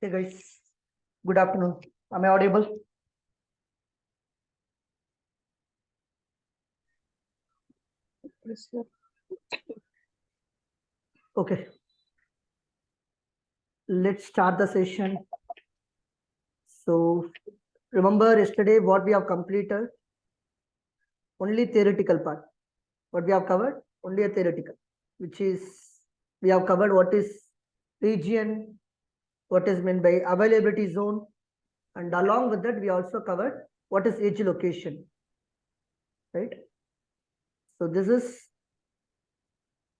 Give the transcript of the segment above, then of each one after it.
Hey guys, good afternoon. Am I audible? Yes, sir. Okay. Let's start the session. So remember yesterday what we have completed? Only theoretical part. What we have covered? Only a theoretical, which is we have covered what is region, what is meant by availability zone, and along with that we also covered what is edge location. Right? So this is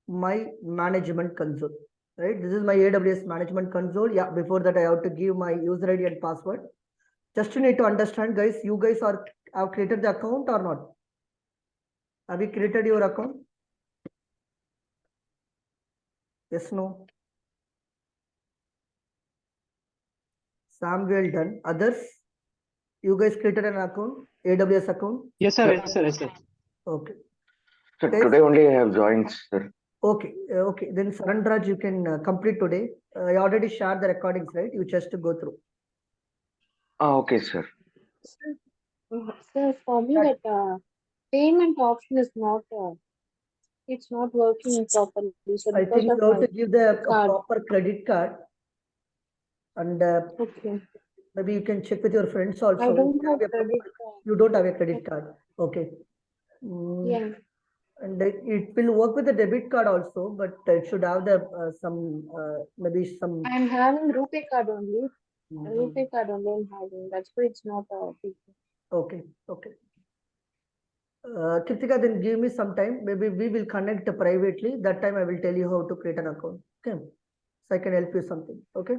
my management console. Right? This is my AWS management console. Yeah, before that I have to give my user ID and password. Just you need to understand, guys, you guys have created the account or not? Have you created your account? Yes, no. Sam, well done. Others, you guys created an account, AWS account? Yes, sir. Yes, sir. Yes, sir. Okay. Sir, Guys, today only I have joined, sir. okay. Okay. Then Sarandraj, you can complete today. I already shared the recordings, right? You just go through. Okay, sir. Sir, for me that payment option is not it's not working properly. So I because think of you have my to give the card. proper credit card, and Okay. maybe you can check with your friends also. I don't have a credit proper- card. You don't have a credit card. Okay. Yeah. And it will work with the debit card also, but it should have the some maybe some. I'm having RuPay card only. RuPay card only I'm having. That's why it's not big. Okay, okay. Kritika, then give me some time. Maybe we will connect privately. That time I will tell you how to create an account. Okay, so I can help you something. Okay.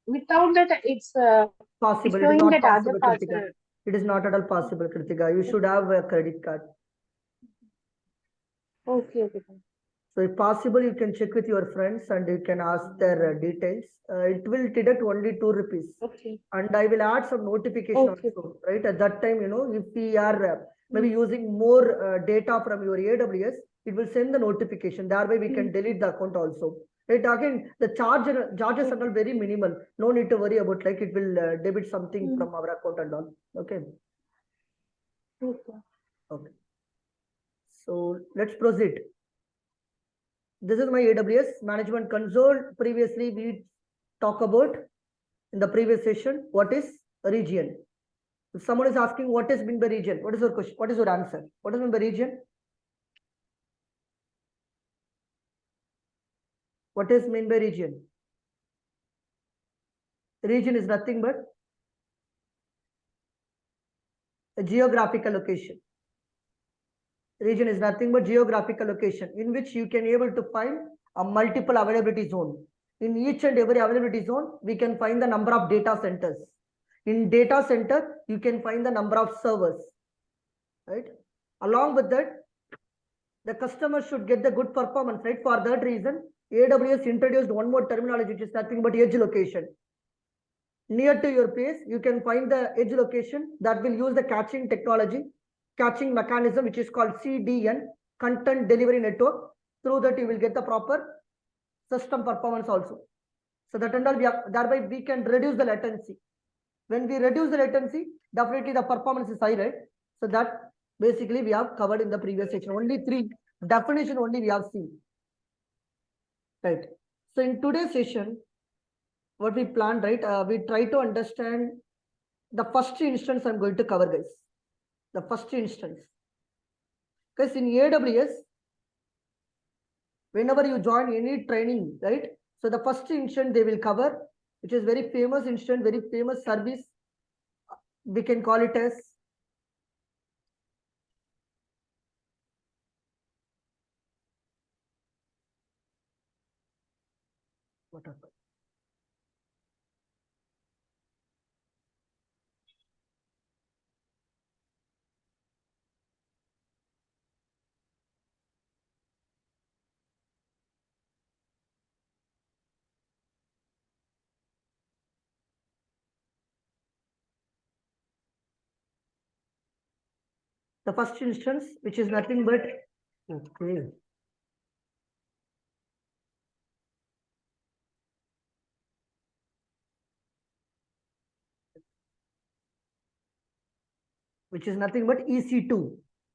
Without that, it's Possible. It is showing not that other possible, parts. Kritika. It is not at all possible, Kritika. You should have a credit card. Okay, okay. So if possible, you can check with your friends and you can ask their details. It will deduct only 2 rupees. Okay. And I will add some notification Okay. also, right? At that time, if we are maybe using more data from your AWS, it will send the notification. Thereby, we can delete the account also. Right? Again, the charges are all very minimal. No need to worry about like it will debit something from our account and all. Okay. Okay. Okay. So let's proceed. This is my AWS management console. Previously, we talked about in the previous session what is a region. If someone is asking what is meant by region, what is your question? What is your answer? What is meant by region? What is meant by region? Region is nothing but a geographical location. Region is nothing but geographical location in which you can able to find a multiple availability zone. In each and every availability zone, we can find the number of data centers. In data center, you can find the number of servers, right? Along with that, the customer should get the good performance, right? For that reason, AWS introduced one more terminology, which is nothing but edge location. Near to your place, you can find the edge location that will use the caching technology, caching mechanism, which is called CDN, content delivery network. Through that, you will get the proper system performance also. So that and all, thereby we can reduce the latency. When we reduce the latency, definitely the performance is high, right? So that basically we have covered in the previous section. Only 3 definition only we have seen. Right. So in today's session, what we planned, right? We try to understand the first instance I'm going to cover, guys. The first instance. Guys, in AWS, whenever you join any training, right? So the first instance they will cover, which is very famous instance, very famous service. We can call it as what happened? The first instance, which is nothing but okay. which is nothing but EC2.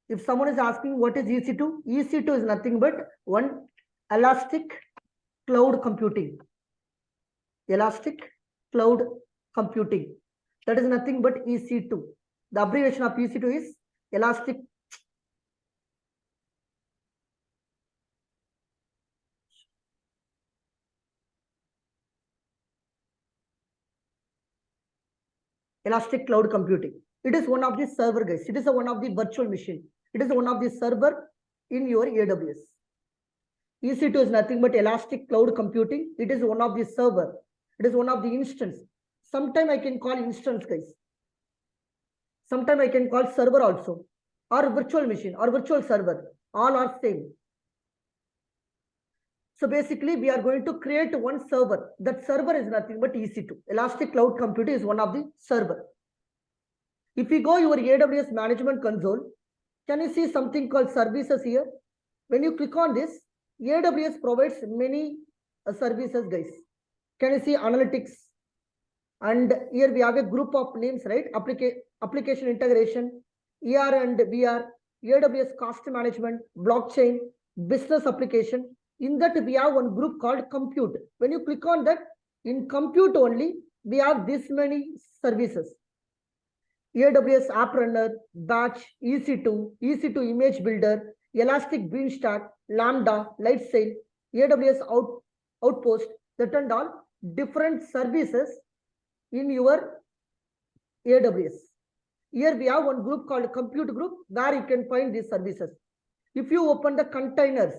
If someone is asking what is EC2, EC2 is nothing but one elastic cloud computing. Elastic cloud computing. That is nothing but EC2. The abbreviation of EC2 is elastic. Elastic cloud computing. It is one of the server, guys. It is one of the virtual machine. It is one of the server in your AWS. EC2 is nothing but elastic cloud computing. It is one of the server. It is one of the instance. Sometime I can call instance, guys. Sometime I can call server also, or virtual machine or virtual server. All are same. So basically, we are going to create one server. That server is nothing but EC2. Elastic Cloud Computing is one of the server. If you go your AWS Management Console, can you see something called services here? When you click on this, AWS provides many services, guys. Can you see analytics? And here we have a group of names, right? Application integration, ER and VR, AWS cost management, blockchain, business application. In that, we have one group called compute. When you click on that, in compute only, we have this many services. AWS App Runner, Batch, EC2, EC2 Image Builder, Elastic Beanstalk, Lambda, Lightsail, AWS Outpost, that and all different services in your AWS. Here we have one group called compute group where you can find these services. If you open the containers,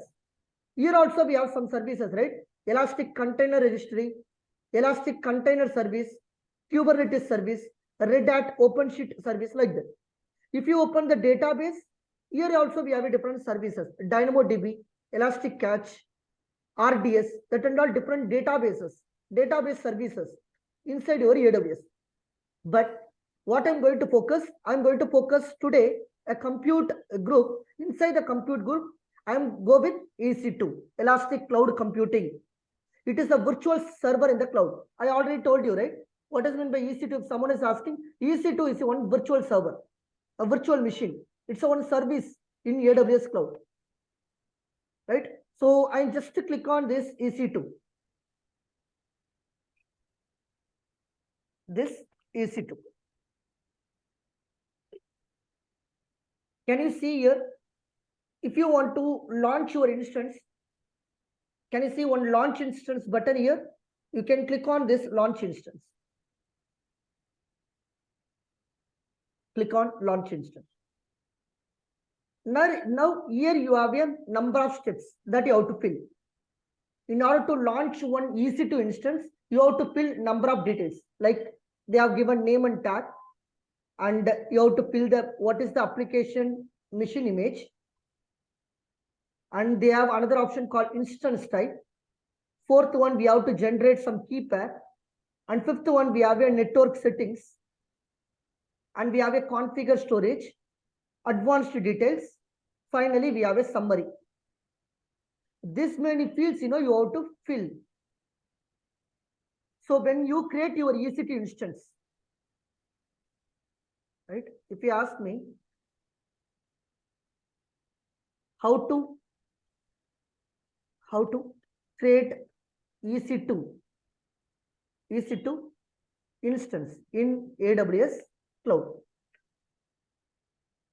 here also we have some services, right? Elastic Container Registry, Elastic Container Service, Kubernetes Service, Red Hat OpenShift Service, like that. If you open the database, here also we have a different services. DynamoDB, Elastic Cache, RDS, that and all different databases, database services inside your AWS. But what I'm going to focus today a compute group. Inside the compute group, I'm go with EC2, Elastic Cloud Computing. It is a virtual server in the cloud. I already told you, right? What is meant by EC2? If someone is asking, EC2 is one virtual server, a virtual machine. It's a one service in AWS cloud, right? So I just click on this EC2. This EC2. Can you see here? If you want to launch your instance, can you see one launch instance button here? You can click on this launch instance. Click on launch instance. Now here you have a number of steps that you have to fill. In order to launch one EC2 instance, you have to fill number of details. Like they have given name and tag, and you have to fill the what is the application machine image. And they have another option called instance type. Fourth one, we have to generate some key pair. And fifth one, we have a network settings. And we have a configure storage, advanced details. Finally, we have a summary. This many fields, you have to fill. So when you create your EC2 instance, right? If you ask me how to create EC2 instance in AWS cloud.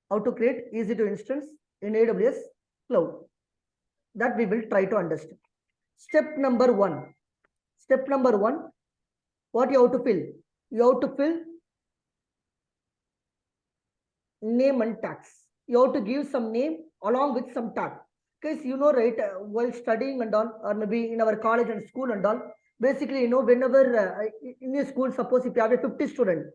How to create EC2 instance in AWS cloud. That we will try to understand. Step number one, what you have to fill? You have to fill name and tags. You have to give some name along with some tag. Because right, while studying and all, or maybe in our college and school and all, basically, whenever in a school, suppose if you have a 50 student,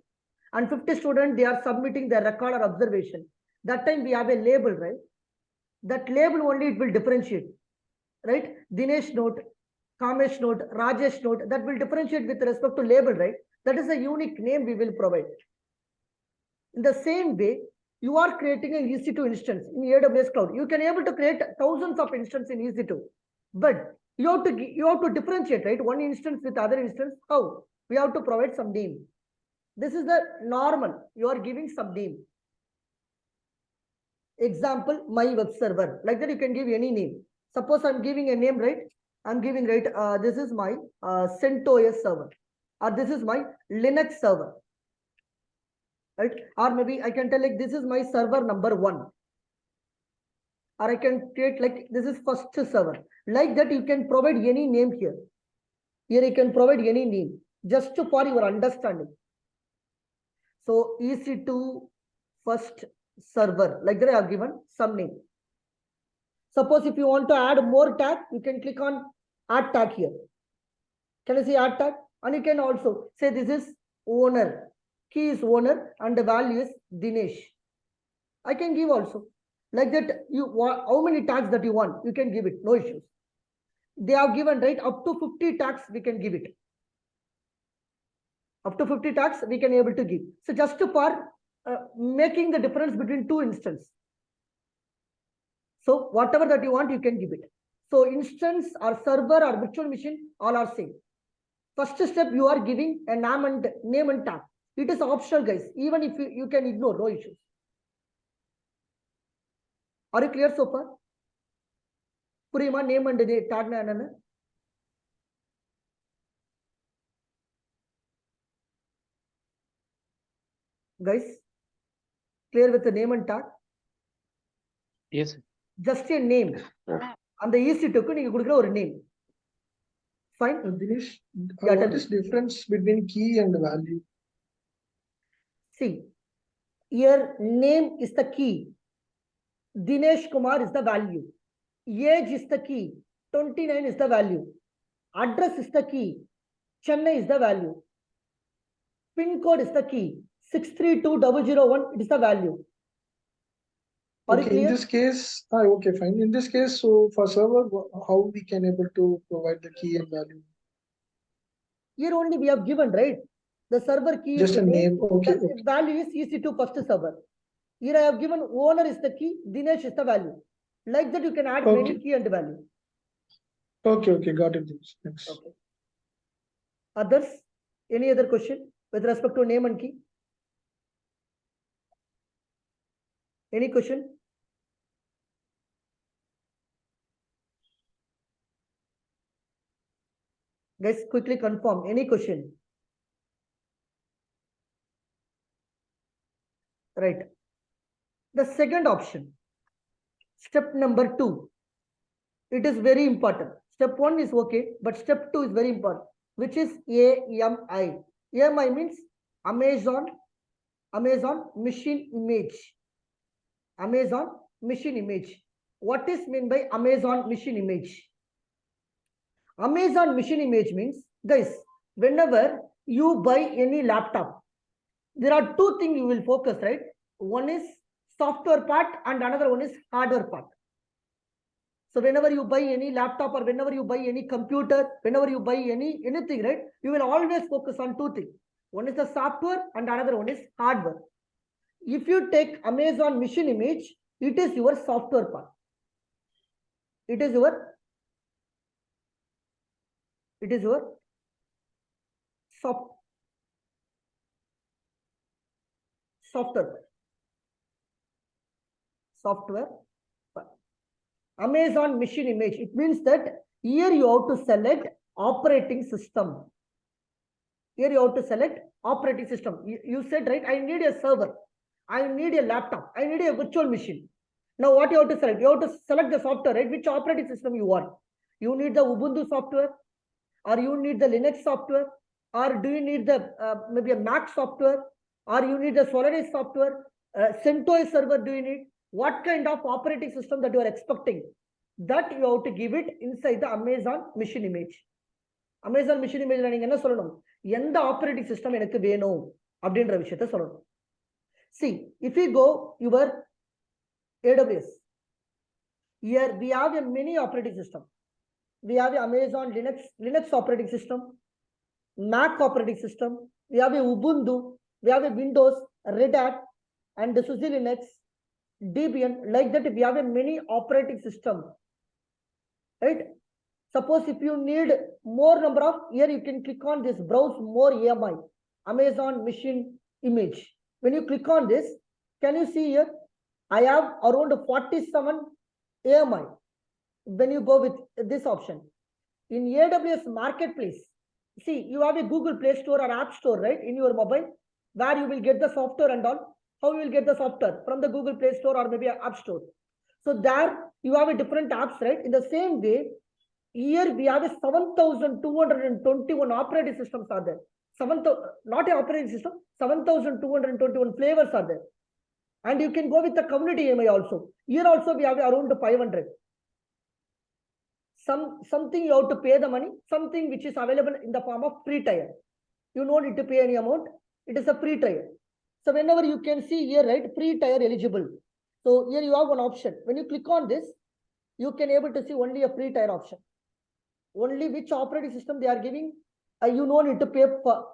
and 50 students, they are submitting their record or observation. That time we have a label, right? That label only it will differentiate, right? Dinesh note, Kamesh note, Rajesh note, that will differentiate with respect to label, right? That is a unique name we will provide. In the same way, you are creating an EC2 instance in AWS cloud. You can able to create thousands of instances in EC2, but you have to differentiate, right? One instance with other instance. How? We have to provide some name. This is the normal. You are giving some name. example, my web server. Like that, you can give any name. Suppose I'm giving a name, right? I'm giving, right, this is my CentOS server, or this is my Linux server, right? Or maybe I can tell like this is my server number 1. Or I can create like this is first server. Like that, you can provide any name here. Here you can provide any name, just for your understanding. So EC2 first server, like that I have given some name. Suppose if you want to add more tag, you can click on add tag here. Can you see add tag? And you can also say this is owner, key is owner, and the value is Dinesh. I can give also. Like that, you want how many tags that you want, you can give it, no issues. They have given, right, up to 50 tags we can give it. Up to 50 tags we can able to give. So just for making the difference between two instances. So whatever that you want, you can give it. So instance or server or virtual machine, all are same. First step, you are giving a name and tag. It is optional, guys. Even if you can ignore, no issues. Are you clear so far? Purima name and the tag na enna? Guys, clear with the name and tag? Yes. Just a name. And the EC2 ku neenga kudukra or name. Fine. Dinesh, Yeah, tell what me. is difference between key and value? See, your name is the key. Dinesh Kumar is the value. Age is the key. 29 is the value. Address is the key. Chennai is the value. Pin code is the key. 632001, it is the value. Are you Okay, in clear? this case, okay, fine. In this case, so for server, how we can able to provide the key and value? Here only we have given, right? The server key Just is a the name. Okay, the okay. value is EC2 first server. Here I have given owner is the key, Dinesh is the value. Like that, you can add many Okay. key and value. Okay, got it. Thanks. Okay. Others, any other question with respect to name and key? Any question? Guys, quickly confirm. Any question? Right. The second option, step number 2. It is very important. Step 1 is okay, but step 2 is very important, which is AMI. AMI means Amazon Machine Image. Amazon Machine Image. What is meant by Amazon Machine Image? Amazon Machine Image means, guys, whenever you buy any laptop, there are two things you will focus, right? One is software part and another one is hardware part. So whenever you buy any laptop or whenever you buy any computer, whenever you buy anything, right, you will always focus on two things. One is the software and another one is hardware. If you take Amazon Machine Image, it is your software part. It is your software part. Amazon Machine Image. It means that here you have to select operating system. Here you have to select operating system. You said, right, I need a server. I need a laptop. I need a virtual machine. Now what you have to select? You have to select the software, right? Which operating system you want. You need the Ubuntu software, or you need the Linux software, or do you need the maybe a Mac software, or you need the Solaris software, CentOS server do you need? What kind of operating system that you are expecting? That you have to give it inside the Amazon Machine Image. Amazon Machine Image நீங்க என்ன சொல்லணும்? எந்த operating system எனக்கு வேணும் அப்படின்ற விஷயத்தை சொல்லணும். See, if we go your AWS, here we have a mini operating system. We have a Amazon Linux operating system, Mac operating system, we have a Ubuntu, we have a Windows, Red Hat, and the SUSE Linux, Debian. Like that, we have a mini operating system, right? Suppose if you need more number of, here you can click on this browse more AMI, Amazon Machine Image. When you click on this, can you see here I have around 47 AMI when you go with this option. In AWS Marketplace, see, you have a Google Play Store or App Store, right, in your mobile, where you will get the software and all. How you will get the software? From the Google Play Store or maybe App Store. So there you have a different apps, right? In the same way, here we have a 7,221 operating systems are there. Not an operating system, 7,221 flavors are there. And you can go with the community AMI also. Here also we have around 500. Something you have to pay the money, something which is available in the form of free tier. You don't need to pay any amount. It is a free tier. So whenever you can see here, right, free tier eligible. So here you have one option. When you click on this, you can able to see only a free tier option. Only which operating system they are giving, you don't need to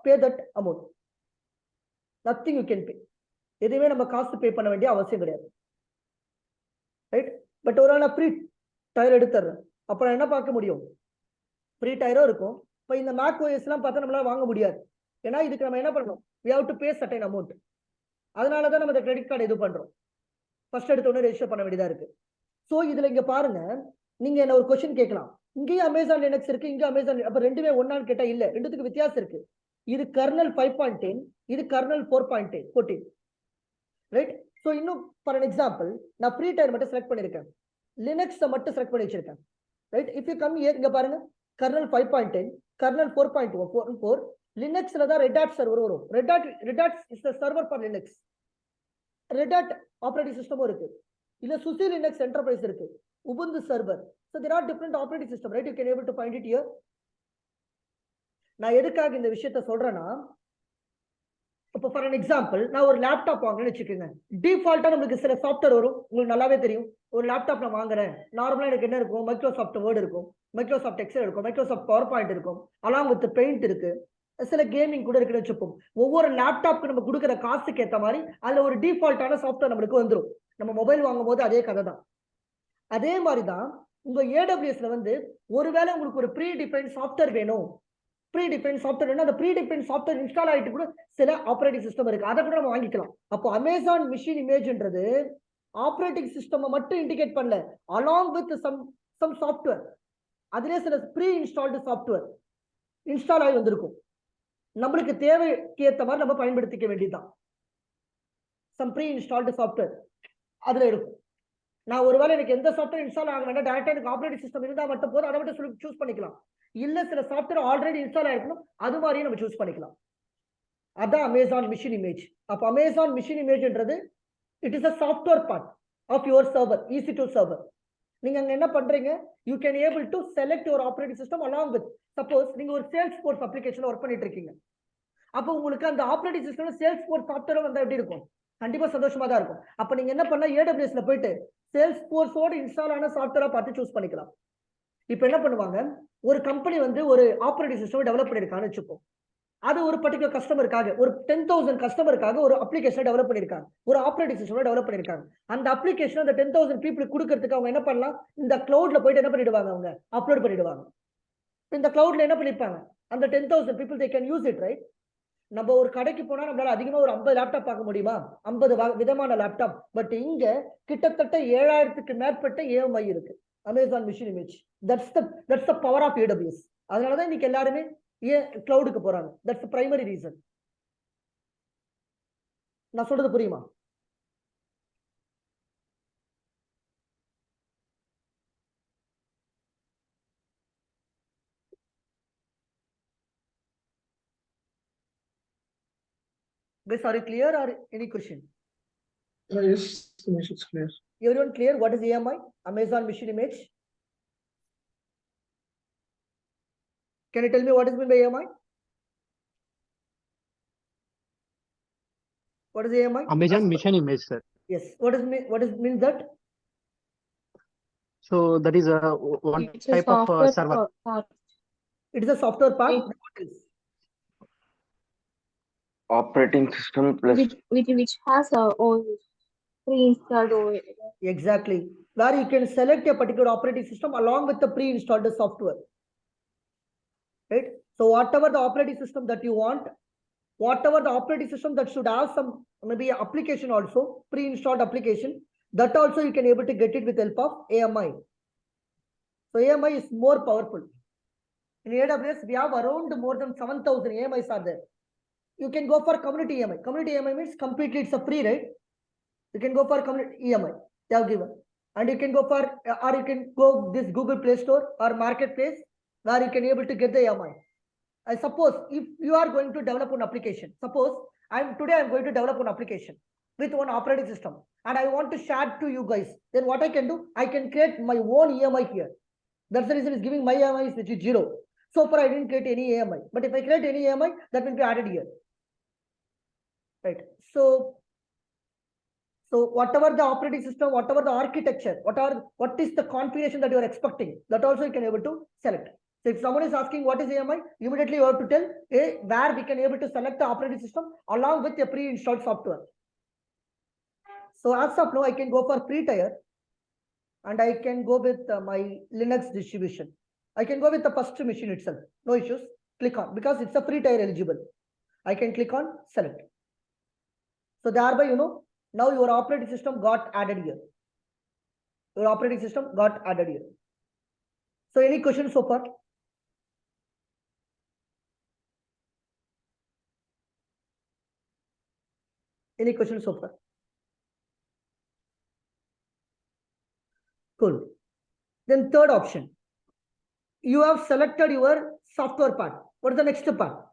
pay that amount. Nothing you can pay. எதுவுமே நம்ம காசு பே பண்ண வேண்டிய அவசியம் கிடையாது. Right? But ஒரு நான் free tyre எடுத்துறேன். அப்புறம் என்ன பார்க்க முடியும்? ஃப்ரீ டயரும் இருக்கும். இப்போ இந்த மேக் ஓஎஸ்லாம் பார்த்தா நம்மளால வாங்க முடியாது. ஏன்னா இதுக்கு நம்ம என்ன பண்ணணும்? We have to pay certain amount. அதனால தான் நம்ம இந்த கிரெடிட் கார்டு இது பண்றோம். ஃபர்ஸ்ட் எடுத்த உடனே ரெஜிஸ்டர் பண்ண வேண்டியதா இருக்கு. ஸோ இதுல இங்க பாருங்க, நீங்க என்ன ஒரு கொஸ்டின் கேட்கலாம். இங்கேயும் அமேசான் லினக்ஸ் இருக்கு, இங்க அமேசான், அப்ப ரெண்டுமே ஒன்னான்னு கேட்டா இல்ல, ரெண்டுத்துக்கு வித்தியாசம் இருக்கு. இது கர்னல் 5.10, இது கர்னல் 4.14. ரைட்? ஸோ இன்னும் ஃபார் அன் எக்ஸாம்பிள் நான் ஃப்ரீ டயர் மட்டும் செலக்ட் பண்ணிருக்கேன், லினக்ஸை மட்டும் செலக்ட் பண்ணி வச்சிருக்கேன். Right? If you come here, இங்க பாருங்க, கர்னல் 5.10, கர்னல் 4.4, லினக்ஸ்ல தான் ரெட் ஹாட் சர்வர் வரும். Red Hat is the server for Linux. Red Hat operating சிஸ்டமும் இருக்கு, இல்ல சுசி லினக்ஸ் என்டர்பிரைஸ் இருக்கு, Ubuntu server. So there are different operating system, right? You can able to find it here. நான் எதுக்காக இந்த விஷயத்தை சொல்றேன்னா, இப்போ ஃபார் an example, நான் ஒரு லேப்டாப் வாங்குறேன்னு வச்சுக்கோங்க. டிஃபால்ட்டா நம்மளுக்கு சில சாஃப்ட்வேர் வரும், உங்களுக்கு நல்லாவே தெரியும். ஒரு லேப்டாப் நான் வாங்குறேன், நார்மலா எனக்கு என்ன இருக்கும்? மைக்ரோசாஃப்ட் வேர்ட் இருக்கும், மைக்ரோசாஃப்ட் எக்ஸல் இருக்கும், மைக்ரோசாஃப்ட் பவர் பாயிண்ட் இருக்கும், அலாங் வித் பெயிண்ட் இருக்கு, சில கேமிங் கூட இருக்குன்னு வச்சுப்போம். ஒவ்வொரு லேப்டாப்க்கு நம்ம கொடுக்குற காசுக்கு ஏற்ற மாதிரி அதுல ஒரு டிஃபால்ட்டான சாஃப்ட்வேர் நம்மளுக்கு வந்துடும். நம்ம மொபைல் வாங்கும் போது அதே கதை தான். அதே மாதிரி தான் உங்க ஏடபிள்யூஎஸ்ல வந்து ஒருவேளை உங்களுக்கு ஒரு ப்ரீ டிஃபைன் சாஃப்ட்வேர் வேணும், அந்த ப்ரீ டிஃபைன் சாஃப்ட்வேர் இன்ஸ்டால் ஆகிட்டு கூட சில ஆப்ரேட்டிங் சிஸ்டம் இருக்கு, அதை கூட நம்ம வாங்கிக்கலாம். அப்போ அமேசான் மிஷின் இமேஜ்ன்றது ஆப்ரேட்டிங் சிஸ்டம் மட்டும் இண்டிகேட் பண்ணல, அலாங் வித் சம் சாஃப்ட்வேர், அதிலே சில ப்ரீ இன்ஸ்டால்டு சாஃப்ட்வேர் இன்ஸ்டால் ஆகி வந்திருக்கும். நம்மளுக்கு தேவைக்கு ஏற்ற மாதிரி நம்ம பயன்படுத்திக்க வேண்டியதுதான். சம் ப்ரீ இன்ஸ்டால்டு சாஃப்ட்வேர் அதுல இருக்கும். நான் ஒருவேளை எனக்கு எந்த சாஃப்ட்வேர் இன்ஸ்டால் ஆக வேண்டாம், டேரக்டா எனக்கு ஆப்ரேட்டிங் சிஸ்டம் இருந்தால் மட்டும் போதும், அதை மட்டும் சூஸ் பண்ணிக்கலாம். இல்ல சில சாஃப்ட்வேர் ஆல்ரெடி இன்ஸ்டால் ஆயிருக்கணும், அது மாதிரியும் நம்ம சூஸ் பண்ணிக்கலாம். அதான் அமேசான் மிஷின் இமேஜ். அப்ப அமேசான் மிஷின் இமேஜ்ன்றது it is a software part of your server, EC2 server. நீங்க அங்க என்ன பண்றீங்க? You can able to select your operating system along with, suppose நீங்க ஒரு சேல்ஸ் ஃபோர்ஸ் அப்ளிகேஷன்ல ஒர்க் பண்ணிட்டு இருக்கீங்க, அப்போ உங்களுக்கு அந்த operating system sales force software வந்தா எப்படி இருக்கும்? கண்டிப்பா சந்தோஷமா தான் இருக்கும். அப்ப நீங்க என்ன பண்ணலாம்? AWSல போயிட்டு சேல்ஸ் ஃபோர்ஸோட இன்ஸ்டால் ஆன சாஃப்ட்வேரா பார்த்து சூஸ் பண்ணிக்கலாம். இப்போ என்ன பண்ணுவாங்க, ஒரு கம்பெனி வந்து ஒரு ஆப்ரேட்டிங் சிஸ்டம் டெவலப் பண்ணிருக்கான்னு வச்சுப்போம். அது ஒரு பர்டிகுலர் கஸ்டமருக்காக, ஒரு 10,000 கஸ்டமருக்காக ஒரு அப்ளிகேஷன் டெவலப் பண்ணிருக்காங்க, ஒரு ஆப்ரேட்டிங் சிஸ்டம் டெவலப் பண்ணிருக்காங்க. அந்த அப்ளிகேஷன் அந்த 10,000 பீப்புளுக்கு கொடுக்கறதுக்கு அவங்க என்ன பண்ணலாம்? இந்த கிளவுட்ல போயிட்டு என்ன பண்ணிடுவாங்க? அவங்க அப்லோட் பண்ணிடுவாங்க. இந்த கிளவுட்ல என்ன பண்ணிருப்பாங்க? அந்த 10,000 people they can use it, right? நம்ம ஒரு கடைக்கு போனா நம்மளால அதிகமா ஒரு 50 லேப்டாப் பார்க்க முடியுமா? 50 விதமான லேப்டாப். பட் இங்க கிட்டத்தட்ட 7,000க்கு மேற்பட்ட AMI இருக்கு. Amazon machine image. That's the power of AWS. அதனாலதான் இன்னைக்கு எல்லாருமே கிளவுடுக்கு போறாங்க. That's the primary reason. நான் சொல்றது புரியுமா? Guys, are you clear or any question? Yes, Dinesh, it's clear. Everyone clear what is AMI? Amazon Machine Image. Can you tell me what is meant by AMI? What is AMI? Amazon Mission Image, sir. Yes. What means that? So that is a one It's a type of software server. part. It is a software part. It- What else? Operating system plus which has a OS, pre-installed OS. Exactly. Where you can select a particular operating system along with the pre-installed software. Right? So whatever the operating system that you want, whatever the operating system that should have some maybe application also, pre-installed application, That also you can able to get it with help of AMI. So AMI is more powerful. In AWS, we have around more than 7,000 AMIs are there. You can go for community AMI. Community AMI means completely it's a free, right? You can go for community EMI. They have given. And you can go for, or you can go this Google Play Store or Marketplace where you can able to get the EMI. I suppose if you are going to develop an application, suppose today I'm going to develop an application with one operating system and I want to share to you guys. Then what I can do, I can create my own EMI here. That's the reason it's giving my EMI which is 0. So far I didn't create any EMI. But if I create any EMI, that will be added here. Right. So whatever the operating system, whatever the architecture, what is the configuration that you are expecting, that also you can able to select. So if someone is asking what is AMI, immediately you have to tell where we can able to select the operating system along with a pre-installed software. So as of now, I can go for free tier and I can go with my Linux distribution. I can go with the first machine itself. No issues. Click on, because it's a free tier eligible. I can click on select. So thereby, now your operating system got added here. Your operating system got added here. So any questions so far? Any questions so far? Cool. Then third option. You have selected your software part. What is the next part?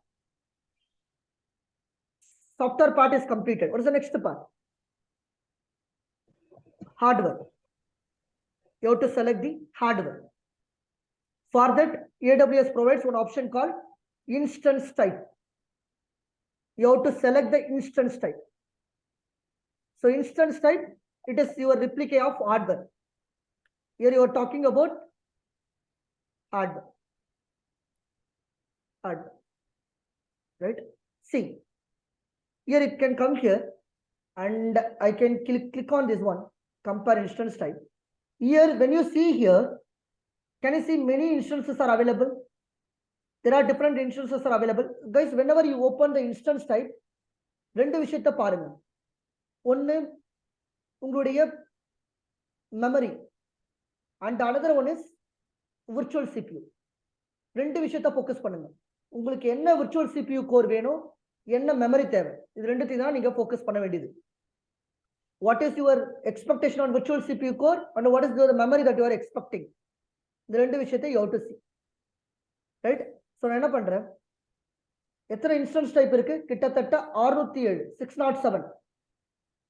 Software part is completed. What is the next part? Hardware. You have to select the hardware. For that, AWS provides one option called instance type. You have to select the instance type. So instance type, it is your replica of hardware. Here you are talking about hardware. Hardware. Right? See, here it can come here and I can click on this one, compare instance type. Here, when you see here, can you see many instances are available? There are different instances are available. Guys, whenever you open the instance type, ரெண்டு விஷயத்தை பாருங்க. ஒன்னு உங்களுடைய memory and another one is virtual CPU. ரெண்டு விஷயத்தை focus பண்ணுங்க. உங்களுக்கு என்ன virtual CPU core வேணும், என்ன memory தேவை, இது ரெண்டுத்தையும் தான் நீங்க focus பண்ண வேண்டியது. What is your expectation on virtual CPU core and what is the memory that you are expecting? இந்த ரெண்டு விஷயத்தை you have to see. Right? So நான் என்ன பண்றேன், எத்தனை இன்ஸ்டன்ஸ் டைப் இருக்கு, கிட்டத்தட்ட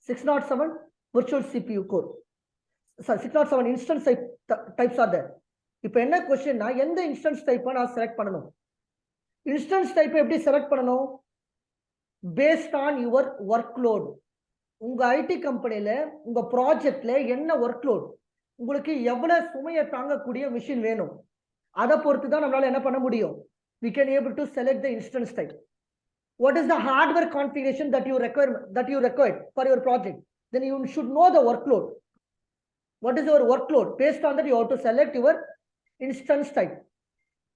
607 virtual CPU core. Sorry, 607 instance types are there. இப்போ என்ன क्वेश्चनனா, எந்த இன்ஸ்டன்ஸ் டைப்பை நான் செலக்ட் பண்ணணும்? இன்ஸ்டன்ஸ் டைப்பை எப்படி செலக்ட் பண்ணணும்? Based on your workload. உங்க ஐடி கம்பெனில உங்க ப்ராஜெக்ட்ல என்ன ஒர்க்லோட், உங்களுக்கு எவ்வளவு சுமையை தாங்கக்கூடிய மிஷின் வேணும், அதை பொறுத்து தான் நம்மளால என்ன பண்ண முடியும். We can able to select the instance type. What is the hardware configuration that you require for your project? Then you should know the workload. What is your workload? Based on that, you have to select your instance type.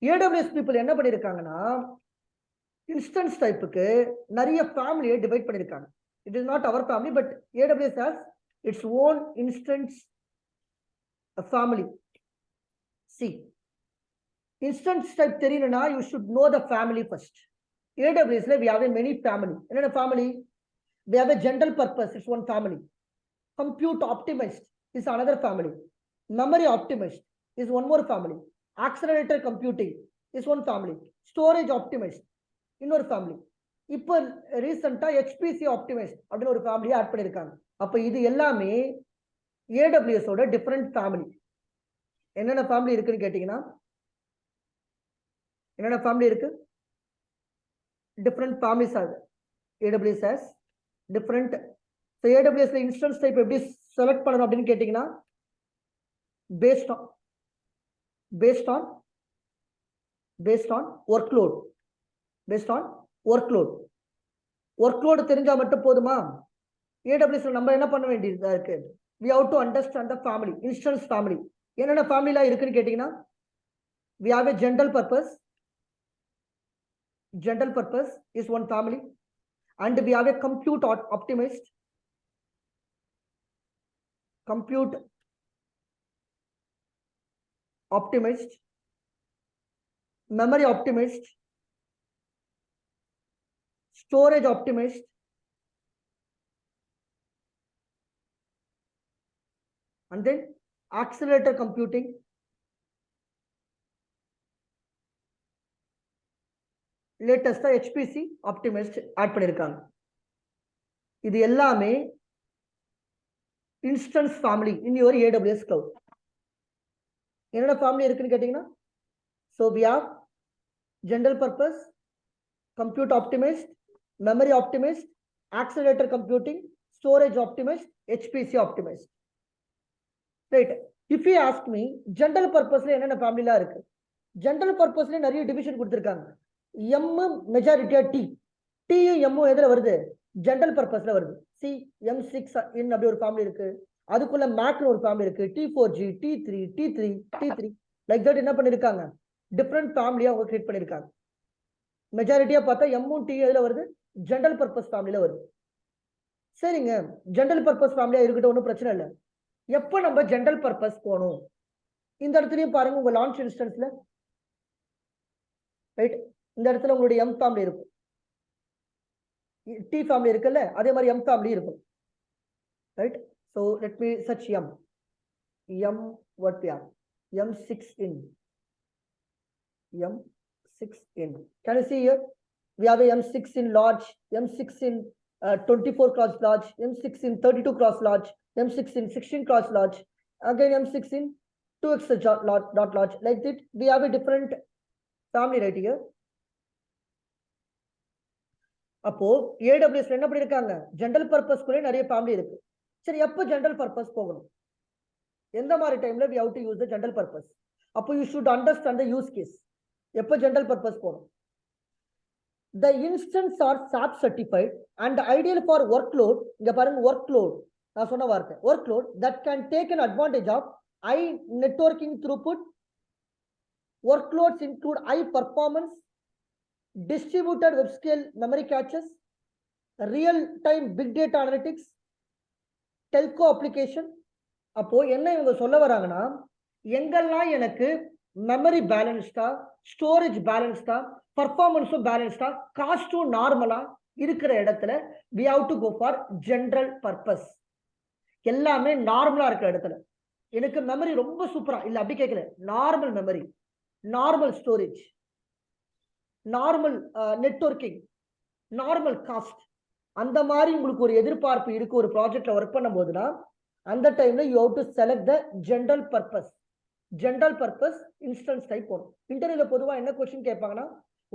AWS people என்ன பண்ணிருக்காங்கன்னா, instance typeக்கு நிறைய ஃபேமிலியை divide பண்ணிருக்காங்க. It is not our family, but AWS has its own instance family. See, instance type தெரியணும்னா you should know the family first. AWS we have a many family. என்னென்ன family? We have a general purpose, it's one family. Compute optimized is another family. Memory optimized is one more family. Accelerator computing is one family. Storage optimized இன்னொரு family. இப்போ ரீசெண்டா HPC optimized அப்படின்னு ஒரு ஃபேமிலியை add பண்ணிருக்காங்க. அப்ப இது எல்லாமே AWS ஓட டிஃபரெண்ட் ஃபேமிலி. என்னென்ன ஃபேமிலி இருக்குன்னு கேட்டீங்கன்னா, என்னென்ன ஃபேமிலி இருக்கு? டிஃபரெண்ட் ஃபேமிலிஸ் ஆகுது. AWS has different. So AWS ல இன்ஸ்டன்ஸ் டைப் எப்படி செலக்ட் பண்ணணும் அப்படின்னு கேட்டீங்கன்னா, based on workload. Based on workload தெரிஞ்சா மட்டும் போதுமா? AWS ல நம்ம என்ன பண்ண வேண்டியதா இருக்கு? We have to understand the family, instance family. என்னென்ன ஃபேமிலிலாம் இருக்குன்னு கேட்டீங்கன்னா, we have a general purpose. General purpose is one family, and we have a compute optimized. compute optimized, memory optimized, storage optimized, and then accelerator computing, latest HPC optimized add பண்ணிருக்காங்க. இது எல்லாமே instance family in your AWS cloud. என்னென்ன family இருக்குன்னு கேட்டீங்கன்னா, so we have general purpose, compute optimized, memory optimized, accelerator computing, storage optimized, HPC optimized. Right? If you ask me, general purpose என்னென்ன family எல்லாம் இருக்கு? General purpose நிறைய division கொடுத்திருக்காங்க. M majority T. T M எதுல வருது? General purposeல வருது. C M6 in அப்படி ஒரு family இருக்கு. அதுக்குள்ள Mac ஒரு family இருக்கு. T4G, T3, T3, T3. Like that என்ன பண்ணிருக்காங்க? Different family அவங்க create பண்ணிருக்காங்க. மெஜாரிட்டியா பார்த்தா M T எதுல வருது? General purpose family வருது. சரிங்க, general purpose family இருக்கட்டும், ஒன்றும் பிரச்சனை இல்லை. எப்போ நம்ம general purpose போகணும்? இந்த இடத்துலயும் பாருங்க, உங்க launch instanceல ரைட், இந்த இடத்துல உங்களுடைய M family இருக்கும், T family இருக்குல்ல, அதே மாதிரி M family இருக்கும். Right? So let me search M. What we have? M6 in. M6 in. Can you see here? We have a M6 in large, M6 in 24 cross large, M6 in 32 cross large, M6 in 16 cross large, again M6 in 2x dot large. Like that, we have a different family right here. அப்போ AWS என்ன பண்ணிருக்காங்க? General purpose குள்ளே நிறைய family இருக்கு. சரி, எப்போ general purpose போகணும்? எந்த மாதிரி டைம்ல we have to use the general purpose? அப்போ you should understand the use case. எப்போ ஜெனரல் பர்பஸ் போகணும்? The instance are SAP certified and ideal for workload. இங்க பாருங்க, workload நான் சொன்ன வார்த்தை, workload that can take an advantage of high networking throughput. Workloads include high performance, distributed web scale memory caches, real-time big data analytics, telco application. அப்போ என்ன இவங்க சொல்ல வராங்கன்னா, எங்கெல்லாம் எனக்கு மெமரி பேலன்ஸ்டா, ஸ்டோரேஜ் பேலன்ஸ்டா, பர்ஃபார்மன்ஸும் பேலன்ஸ்டா, காஸ்டும் நார்மலா இருக்கிற இடத்துல we have to go for general purpose. எல்லாமே நார்மலா இருக்கிற இடத்துல எனக்கு மெமரி ரொம்ப சூப்பரா இல்ல, அப்படி கேட்கல, normal memory, normal storage, normal networking, normal cost, அந்த மாதிரி உங்களுக்கு ஒரு எதிர்பார்ப்பு இருக்கு ஒரு ப்ராஜெக்ட்ல ஒர்க் பண்ணும் போதுனா, அந்த டைம்ல you have to select the general purpose. General purpose instance type போடும். இன்டர்வியூல பொதுவா என்ன क्वेश्चन கேட்பாங்கன்னா,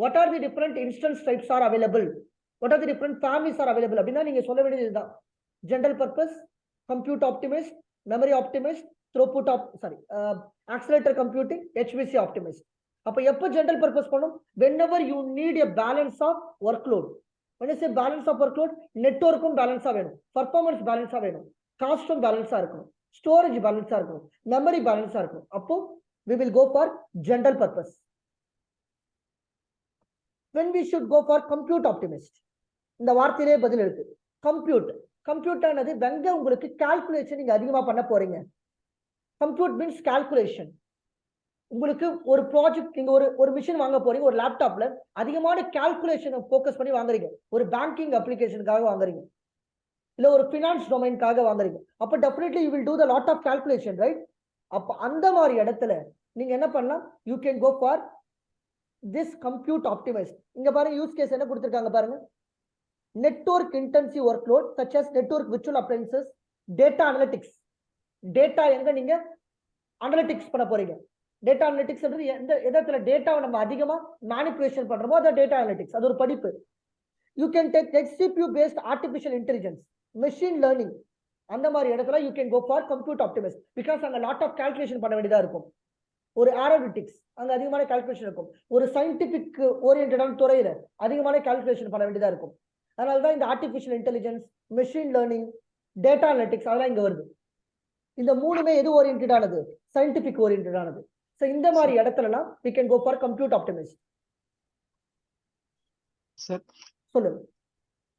what are the different instance types are available, what are the different families are available அப்படின்னா நீங்க சொல்ல வேண்டியது இதுதான். General purpose, compute optimised, memory optimised, throughput accelerator computing, HPC optimised. அப்ப எப்போ ஜெனரல் பர்பஸ் பண்ணும்? whenever you need a balance of workload. when I say balance of workload, நெட்வொர்க்கும் பேலன்ஸா வேணும், performance பேலன்ஸா வேணும், காஸ்டும் பேலன்ஸா இருக்கணும், ஸ்டோரேஜ் பேலன்ஸா இருக்கணும், மெமரி பேலன்ஸா இருக்கணும். அப்போ we will go for general purpose. when we should go for compute optimized, இந்த வார்த்தையிலே பதில் இருக்கு. கம்ப்யூட் ஆனது வெங்க உங்களுக்கு கால்குலேஷன் நீங்க அதிகமா பண்ண போறீங்க. Compute means calculation. உங்களுக்கு ஒரு ப்ராஜெக்ட், நீங்க ஒரு மிஷின் வாங்க போறீங்க, ஒரு லேப்டாப்ல அதிகமான கால்குலேஷனை ஃபோக்கஸ் பண்ணி வாங்குறீங்க, ஒரு பேங்கிங் அப்ளிகேஷனுக்காக வாங்குறீங்க, இல்ல ஒரு ஃபினான்ஸ் டொமைனுக்காக வாங்குறீங்க. அப்ப definitely you will do the lot of calculation, right? அப்ப அந்த மாதிரி இடத்துல நீங்க என்ன பண்ணலாம்? You can go for this compute optimised. இங்க பாருங்க, யூஸ் கேஸ் என்ன கொடுத்திருக்காங்க பாருங்க. Network intensive workload such as network virtual appliances, data analytics. Data எங்க நீங்க அனலிட்டிக்ஸ் பண்ண போறீங்க. டேட்டா அனலிட்டிக்ஸ் எந்த இடத்துல டேட்டாவை நம்ம அதிகமா மேனிபுலேஷன் பண்றோமோ அது டேட்டா அனலிட்டிக்ஸ், அது ஒரு படிப்பு. You can take HCPU based artificial intelligence, machine learning. அந்த மாதிரி இடத்துல you can go for compute optimised. Because அங்க லாட் ஆஃப் கால்குலேஷன் பண்ண வேண்டியதா இருக்கும். ஒரு ஏரோனாட்டிக்ஸ் அங்க அதிகமான கால்குலேஷன் இருக்கும். ஒரு சயின்டிபிக் ஓரியன்டான துறையில அதிகமான கால்குலேஷன் பண்ண வேண்டியதா இருக்கும். அதனாலதான் இந்த artificial intelligence, machine learning, data analytics அதெல்லாம் இங்க வருது. இந்த மூணுமே எது ஓரியன்டானது? சயின்டிபிக் ஓரியன்டானது. So இந்த மாதிரி இடத்துலலாம் we can go for compute optimized. Sir, சொல்லுங்க.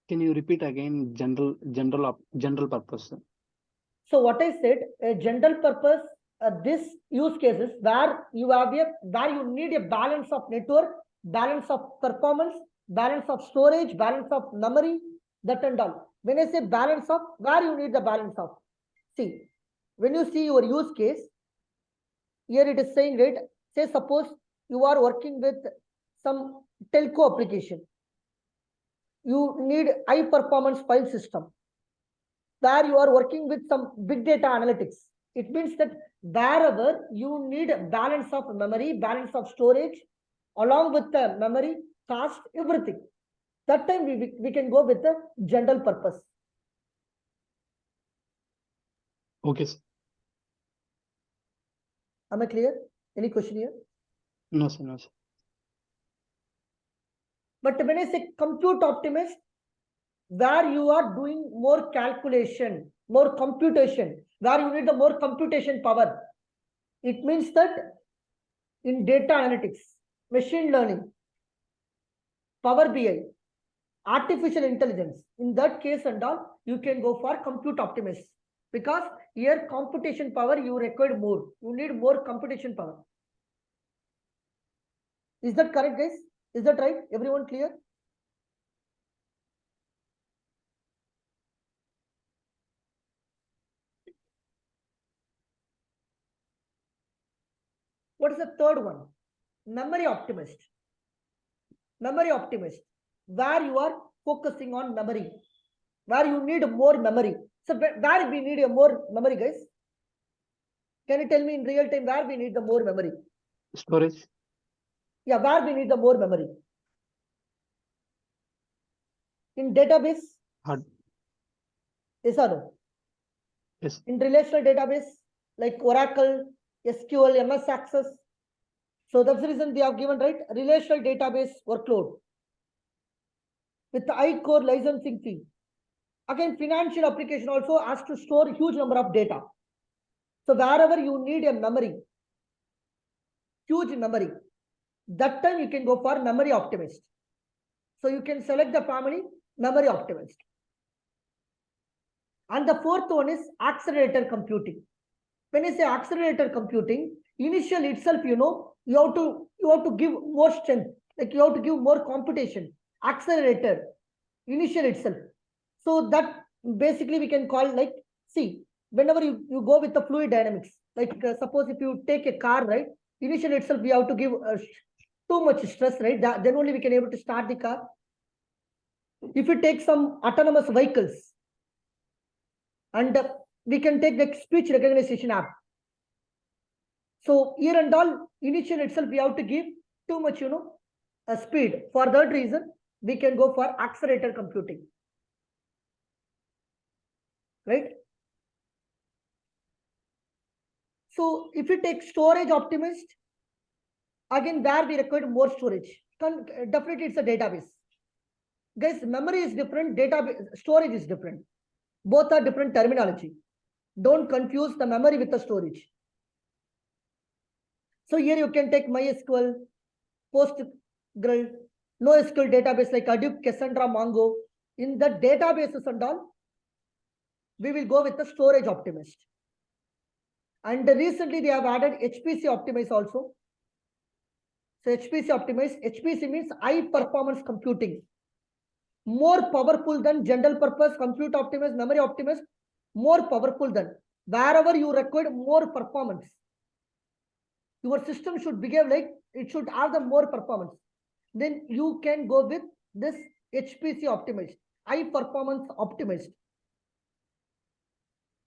can you repeat again general purpose? So what I said, a general purpose, this use cases where you need a balance of network, balance of performance, balance of storage, balance of memory, that and all. When I say balance of, where you need the balance of? See, when you see your use case, here it is saying, right, say suppose you are working with some telco application. You need high performance file system where you are working with some big data analytics. It means that wherever you need balance of memory, balance of storage, along with the memory, cost, everything. That time we can go with the general purpose. Okay, sir. Am I clear? Any question here? No, sir. No, sir. But when I say compute optimist, where you are doing more calculation, more computation, where you need the more computation power, it means that in data analytics, machine learning, Power BI, artificial intelligence, in that case and all, you can go for compute optimist, because here computation power you require more. You need more computation power. Is that correct, guys? Is that right? Everyone clear? What is the third one? Memory optimist. Memory optimist, where you are focusing on memory, where you need more memory. So where we need a more memory, guys? Can you tell me in real time where we need the more memory? Storage. Yeah, where we need the more memory? In database? Hard. Yes or no? Yes. In relational database like Oracle, SQL, MS Access. So that's the reason we have given, right, relational database workload with the high core licensing fee. Again, financial application also has to store huge number of data. So wherever you need a memory, huge memory, that time you can go for memory optimist. So you can select the family memory optimist. And the fourth one is accelerator computing. When I say accelerator computing, initial itself, you have to give more strength, like you have to give more computation. Accelerator, initial itself. So that basically we can call, like, see, whenever you go with the fluid dynamics, like suppose if you take a car, right, initial itself we have to give too much stress, right? Then only we can able to start the car. If you take some autonomous vehicles, and we can take the speech recognition app. So here and all, initial itself we have to give too much, a speed. For that reason, we can go for accelerator computing, right? So if you take storage optimist, again there we require more storage. Definitely it's a database. Guys, memory is different, database storage is different. Both are different terminology. Don't confuse the memory with the storage. So here you can take MySQL, PostgreSQL, NoSQL database like Hadoop, Cassandra, Mongo. In the databases and all, we will go with the storage optimist. And recently they have added HPC optimize also. So HPC optimize, HPC means high performance computing. More powerful than general purpose compute optimist, memory optimist, more powerful than. Wherever you require more performance, your system should behave like it should have the more performance. Then you can go with this HPC optimized, high performance optimized.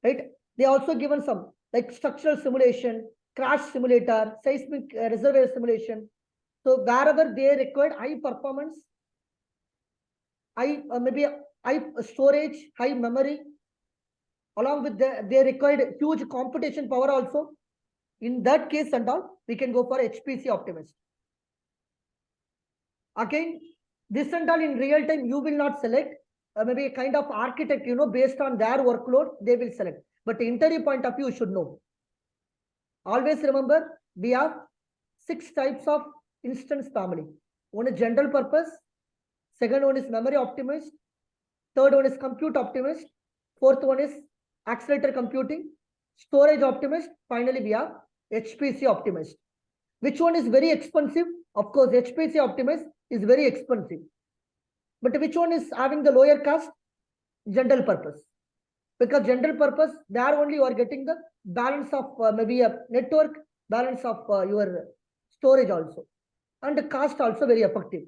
Right? They also given some like structural simulation, crash simulator, seismic reservoir simulation. So wherever they required high performance, maybe high storage, high memory, along with they required huge computation power also. In that case and all, we can go for HPC optimist. Again, this and all in real time, you will not select maybe a kind of architect, based on their workload, they will select. But interview point of view, you should know. Always remember, we have 6 types of instance family. One is general purpose. Second one is memory optimist. Third one is compute optimist. Fourth one is accelerator computing, storage optimized. Finally, we have HPC optimized. Which one is very expensive? Of course, HPC optimized is very expensive. But which one is having the lower cost? General purpose. Because general purpose, there only you are getting the balance of maybe a network, balance of your storage also. And the cost also very effective.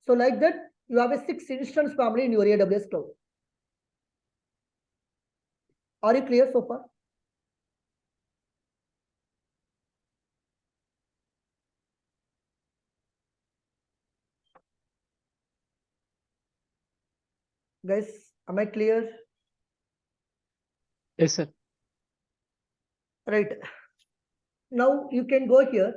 So like that, you have a 6 instance family in your AWS cloud. Are you clear so far? Guys, am I clear? Yes, sir. Right. Now you can go here.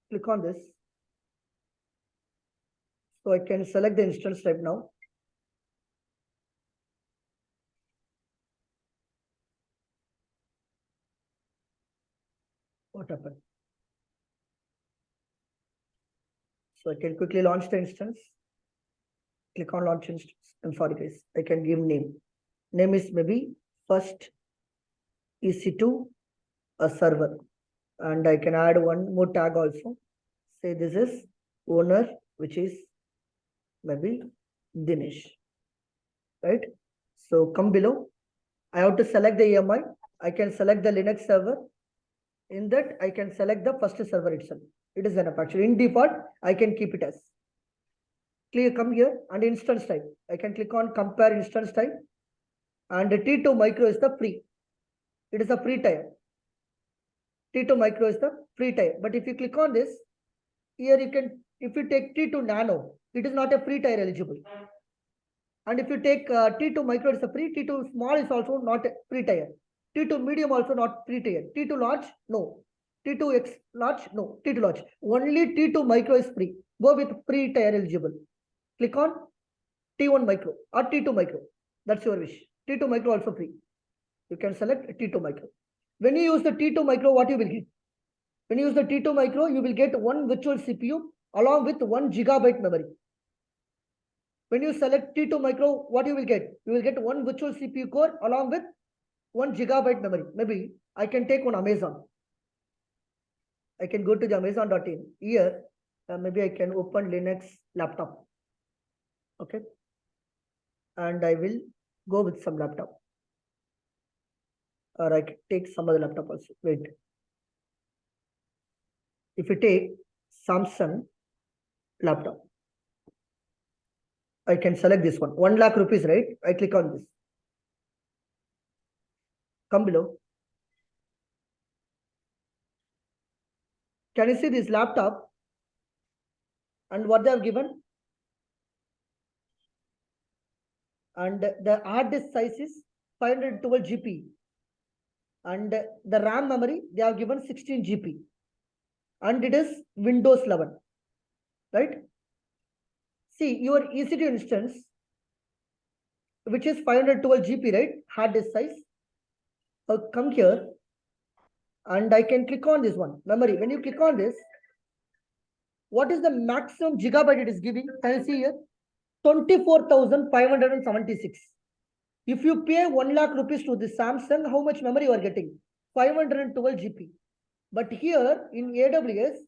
Click on this. So I can select the instance type now. What happened? So I can quickly launch the instance. Click on launch instance. I'm sorry, guys. I can give name. Name is maybe first EC2 a server. And I can add one more tag also. Say this is owner, which is maybe Dinesh. Right? So come below. I have to select the EMI. I can select the Linux server. In that, I can select the first server itself. It is enough actually. In default, I can keep it as. Clear, come here and instance type. I can click on compare instance type. And the T2 micro is the free. It is a free tier. T2 micro is the free tier. But if you click on this, here you can, if you take T2 nano, it is not a free tier eligible. And if you take T2 micro, it's a free. T2 small is also not a free tier. T2 medium also not free tier. T2 large, no. T2X large, no. T2 large. Only T2 micro is free. Go with free tier eligible. Click on T1 micro or T2 micro. That's your wish. T2 micro also free. You can select T2 micro. When you use the T2 micro, what you will get? When you use the T2 micro, you will get one virtual CPU along with 1 GB memory. When you select T2 micro, what you will get? You will get one virtual CPU core along with 1 GB memory. Maybe I can take one Amazon. I can go to the Amazon.in. Here, maybe I can open Linux laptop. Okay. And I will go with some laptop. Or I can take some other laptop also. Wait. If you take Samsung laptop, I can select this one. 1 lakh rupees, right? I click on this. Come below. Can you see this laptop? And what they have given? And the hard disk size is 512 GB. And the RAM memory, they have given 16 GB. And it is Windows 11. Right? See, your EC2 instance, which is 512 GB, right? Hard disk size. Come here. And I can click on this one. Memory. When you click on this, what is the maximum gigabyte it is giving? Can you see here? 24,576. If you pay 1 lakh rupees to the Samsung, how much memory you are getting? 512 GB. But here in AWS,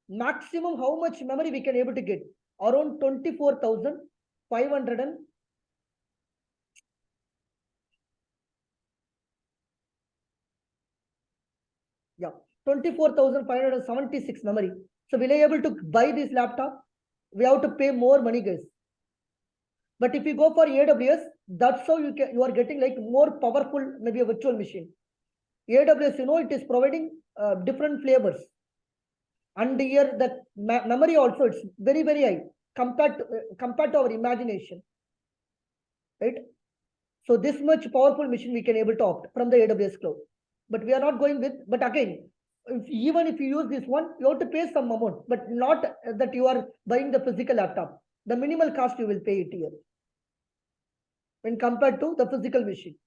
maximum how much memory we can able to get? Around 24,500 and yeah, 24,576 memory. So will I able to buy this laptop? We have to pay more money, guys. But if you go for AWS, that's how you are getting like more powerful, maybe a virtual machine. AWS, it is providing different flavors. And here the memory also, it's very, very high compared to our imagination. Right? So this much powerful machine we can able to opt from the AWS cloud. But we are not going with, but again, even if you use this one, you have to pay some amount, but not that you are buying the physical laptop. The minimal cost you will pay it here when compared to the physical machine.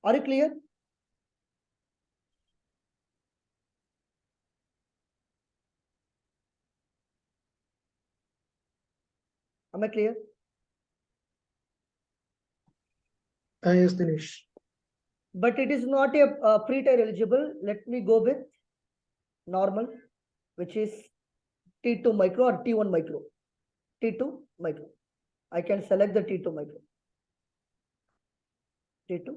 Are you clear? Am I clear? Yes, Dinesh. But it is not a pre-tier eligible. Let me go with normal, which is T2 micro or T1 micro. T2 micro. I can select the T2 micro. T2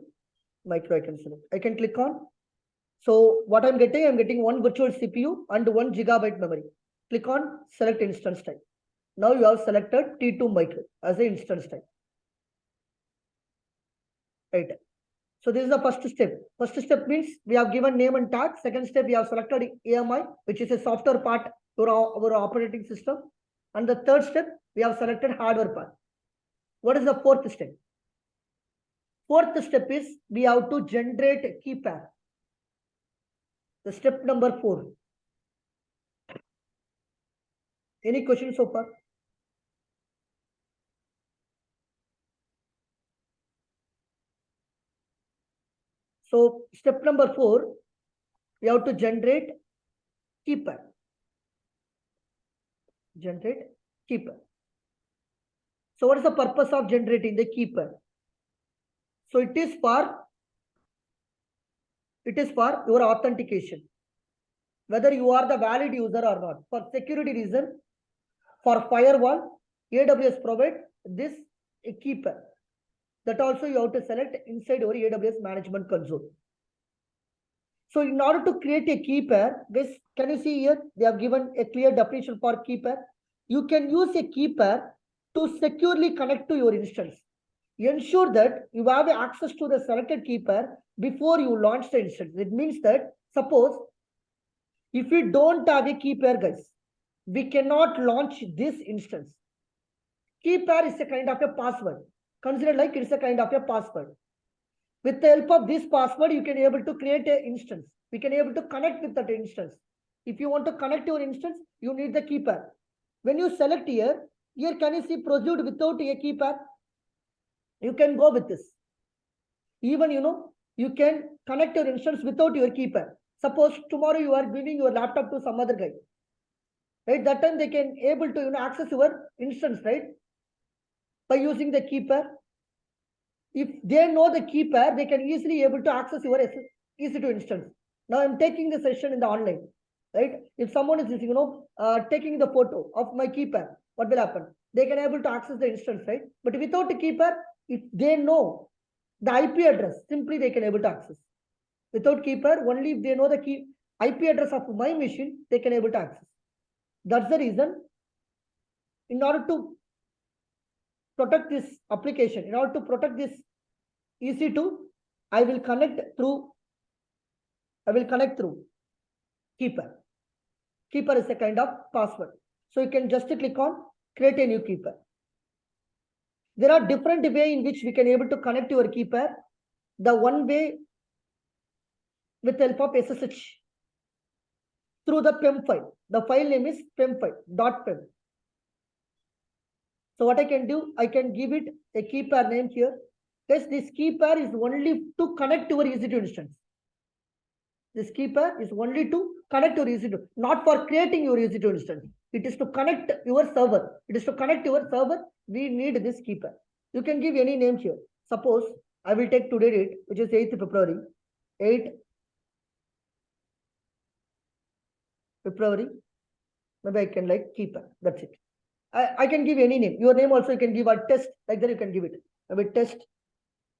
micro I can select. I can click on. So what I'm getting one virtual CPU and 1 gigabyte memory. Click on select instance type. Now you have selected T2 micro as an instance type. Right. So this is the first step. First step means we have given name and tag. Second step, we have selected AMI, which is a software part to our operating system. And the third step, we have selected hardware part. What is the fourth step? Fourth step is we have to generate key pair. The step number 4. Any questions so far? So step number 4, we have to generate key pair. Generate key pair. So what is the purpose of generating the key pair? So it is for your authentication. Whether you are the valid user or not. For security reason, for firewall, AWS provide this key pair. That also you have to select inside your AWS management console. So in order to create a key pair, this can you see here? They have given a clear definition for key pair. You can use a key pair to securely connect to your instance. Ensure that you have access to the selected key pair before you launch the instance. It means that suppose if we don't have a key pair, guys, we cannot launch this instance. Key pair is a kind of a password. Consider like it's a kind of a password. With the help of this password, you can able to create an instance. We can able to connect with that instance. If you want to connect your instance, you need the key pair. When you select here can you see proceed without a key pair? You can go with this. Even you can connect your instance without your key pair. Suppose tomorrow you are giving your laptop to some other guy. Right? That time they can able to access your instance, right? By using the key pair. If they know the key pair, they can easily able to access your EC2 instance. Now I'm taking the session in the online, right? If someone is taking the photo of my key pair, what will happen? They can able to access the instance, right? But without the key pair, if they know the IP address, simply they can able to access. Without key pair, only if they know the IP address of my machine, they can able to access. That's the reason. In order to protect this application, in order to protect this EC2, I will connect through key pair. Key pair is a kind of password. So you can just click on create a new key pair. There are different ways in which we can able to connect your key pair. The one way with help of SSH through the PEM file. The file name is PEM file, .pem. So what I can do, I can give it a key pair name here. Yes, this key pair is only to connect your EC2 instance. This key pair is only to connect your EC2, not for creating your EC2 instance. It is to connect your server. It is to connect your server. We need this key pair. You can give any name here. Suppose I will take today date, which is 8th February. 8 February. Maybe I can like key pair. That's it. I can give any name. Your name also you can give a test, like that you can give it. Maybe test,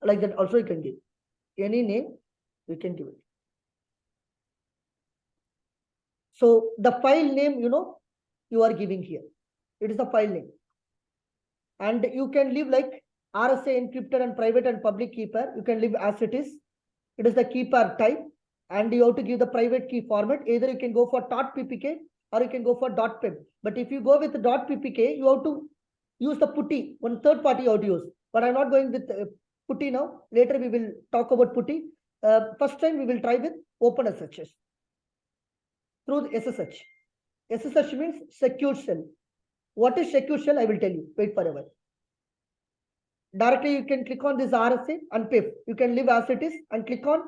like that also you can give. Any name, you can give it. So the file name, you are giving here. It is the file name. And you can leave like RSA encrypted and private and public key pair. You can leave as it is. It is the key pair type. And you have to give the private key format. Either you can go for .ppk or you can go for .pem. But if you go with .ppk, you have to use the putty, one third party you have to use. But I'm not going with putty now. Later we will talk about putty. First time we will try with OpenSSH through the SSH. SSH means secure shell. What is secure shell? I will tell you. Wait for a while. Directly you can click on this RSA and PIP. You can leave as it is and click on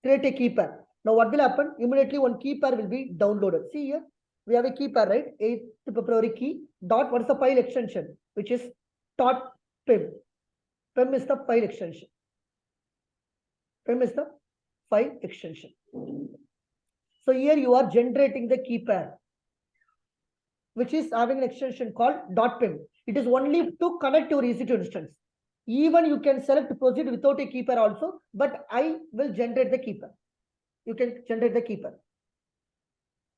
create a key pair. Now what will happen? Immediately one key pair will be downloaded. See here, we have a key pair, right? 8th February key dot, what's the file extension, which is dot pim. Pim is the file extension. Pim is the file extension. So here you are generating the key pair, which is having an extension called .pim. It is only to connect your EC2 instance. Even you can select to proceed without a key pair also, but I will generate the key pair. You can generate the key pair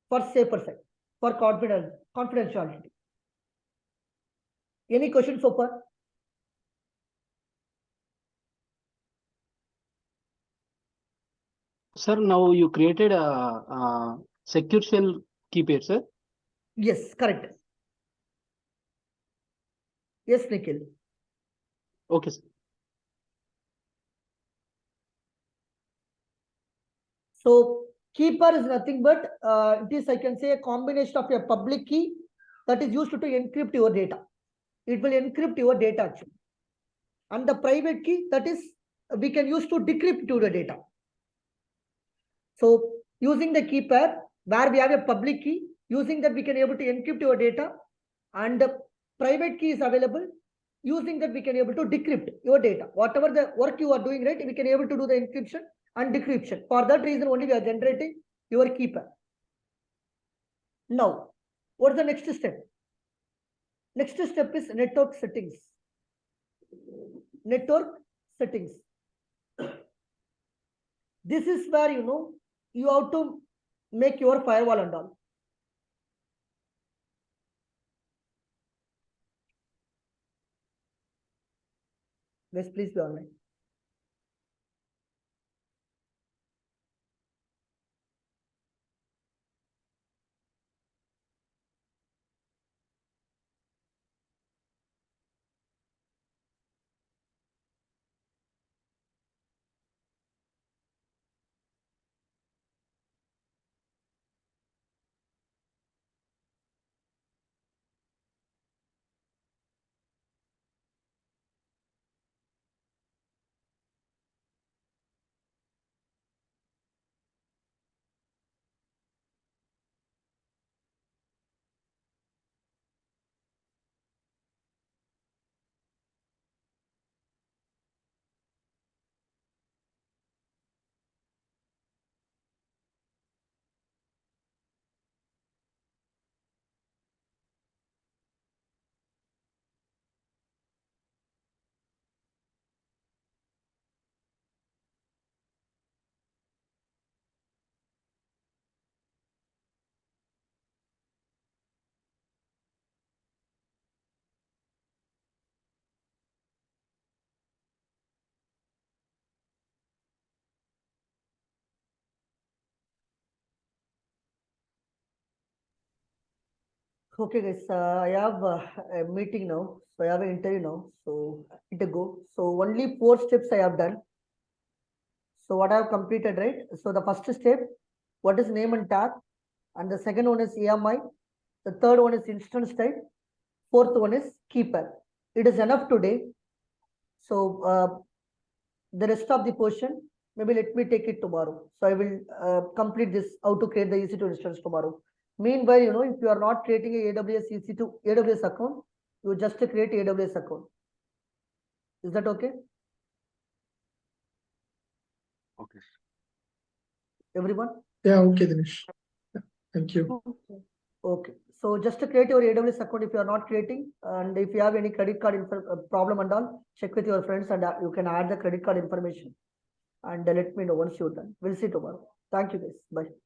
for safer side, for confidentiality. Any questions so far? Sir, now you created a secure shell key pair, sir. Yes, correct. Yes, Nikhil. Okay, sir. So keeper is nothing but it is, I can say, a combination of a public key that is used to encrypt your data. It will encrypt your data actually. And the private key that is we can use to decrypt your data. So using the key pair where we have a public key, using that we can able to encrypt your data, and the private key is available. Using that we can able to decrypt your data. Whatever the work you are doing, right, we can able to do the encryption and decryption. For that reason only we are generating your key pair. Now, what is the next step? Next step is network settings. Network settings. This is where you have to make your firewall and all. Guys, please be online. Okay, guys, I have a meeting now. So I have an interview now. So I need to go. So only 4 steps I have done. So what I have completed, right? So the first step, what is name and tag? And the second one is EMI. The third one is instance type. Fourth one is keeper. It is enough today. So the rest of the portion, maybe let me take it tomorrow. So I will complete this, how to create the EC2 instance tomorrow. Meanwhile, if you are not creating a AWS-EC2 AWS account, you just create AWS account. Is that okay? Okay. Everyone? Yeah, okay, Dinesh. Yeah, thank you. Okay. Okay. So just to create your AWS account if you are not creating, and if you have any credit card problem and all, check with your friends and you can add the credit card information. And let me know once you're done. We'll see tomorrow. Thank you guys. Bye.